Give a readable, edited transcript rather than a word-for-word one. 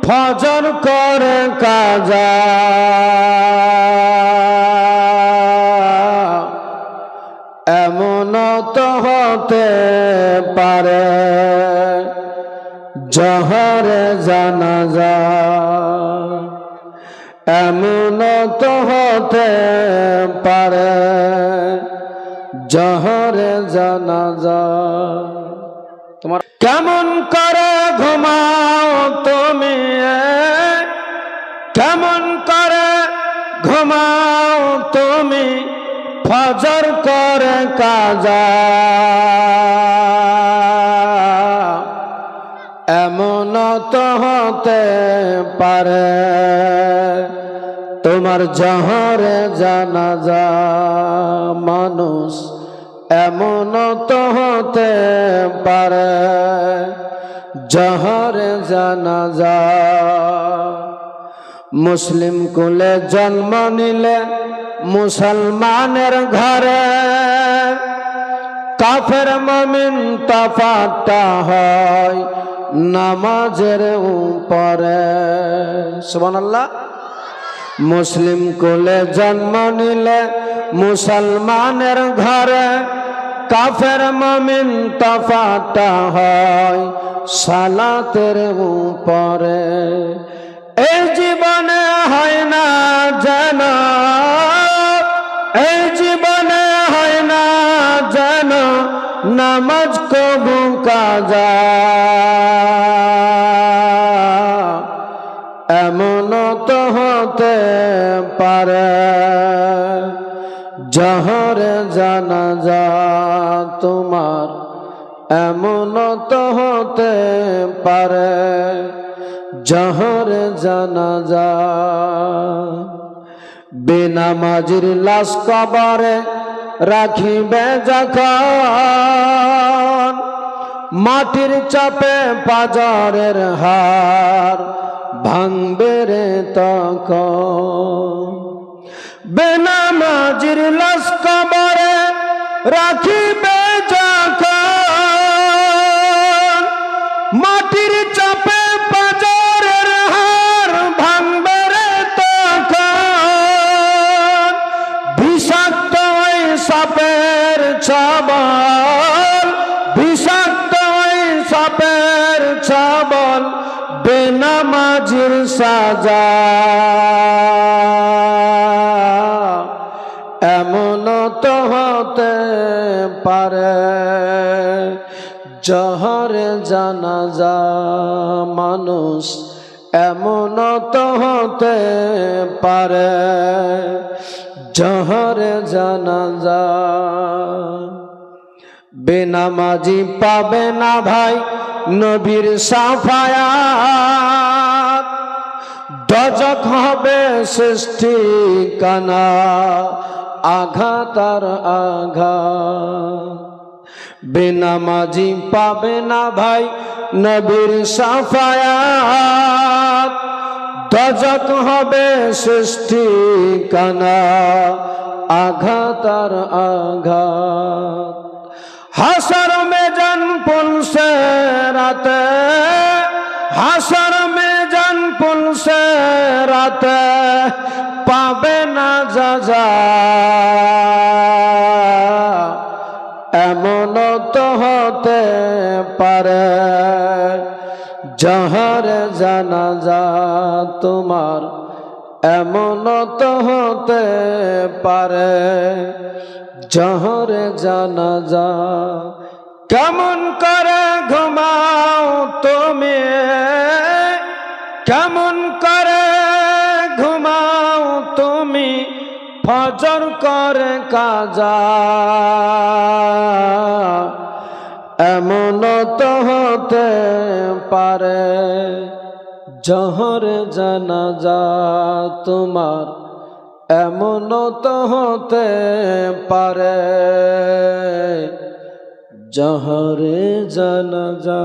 ফজর করে কাজা এমন তো হতে পারে জহরে জানাজা এমন তো হতে পারে জহরে জানাজা। তোমার কেমন করে ঘুমাও তুমি, কেমন করে ঘুমাও তুমি ফজর করে কাজা এমন তো হতে পারে তোমার জহরে জানাজা। মানুষ এমন তো হতে পারে জহরে জানাজা। মুসলিম কুলে জন্ম নিলে মুসলমানের ঘরে কাফের মুমিন তফাৎটা হয় নামাজের উপরে। সুবহানাল্লাহ। মুসলিম কুলে জন্ম নিলে মুসলমানের ঘরে কাফের মুমিন তফাৎটা হয় সালাতের উপরে। এই জীবনে হয় না যেন, এই জীবনে হয় না যেন নামাজ কবু কাজা এমন তো হতে পারে জহরে জানাজা তোমার এমন তো হতে পারে জহরে জানাজা। বেনামাজির লাশ কবরে রাখিবে যখন মাটির চাপে পাজরের হার ভাঙবে রে তখন। বেনামাজির লাশ কবরে রাখিবে যখন মাটির চাপে পাজরের হার ভাঙবে রে তখন। বিষাক্ত ওই সাপের ছবল, বিষাক্ত ওই সাপের ছবল বেনামাজির সাজা এমন তো হতে পারে জহরে জানাজা। মানুষ এমন তো হতে পারে জহরে জানাজা। বেনামাজি পাবে না ভাই নবীর সাফায়াত, দজক হবে সৃষ্টি কানা আঘাত আর আঘাত। বেনামাজি পাবে না ভাই নবীর সাফায়াত, দজক হবে সৃষ্টি কানা আঘাত আর আঘাত। হাসর মেজান পুলসে রাতে, হাসর মেজান পুলসে রাতে পাবে না যাজা এমন তো হতে পারে জহরে জানাজা তোমার এমন তো হতে পারে জহরে জানাজা। কেমন করে ঘুমাও তুমি, কেমন করে ঘুমাও তুমি ফজর করে কাজা এমন তো হতে পারে জহরে জানাজা তোমার এমন তো হতে পারে জহরে জানাজা।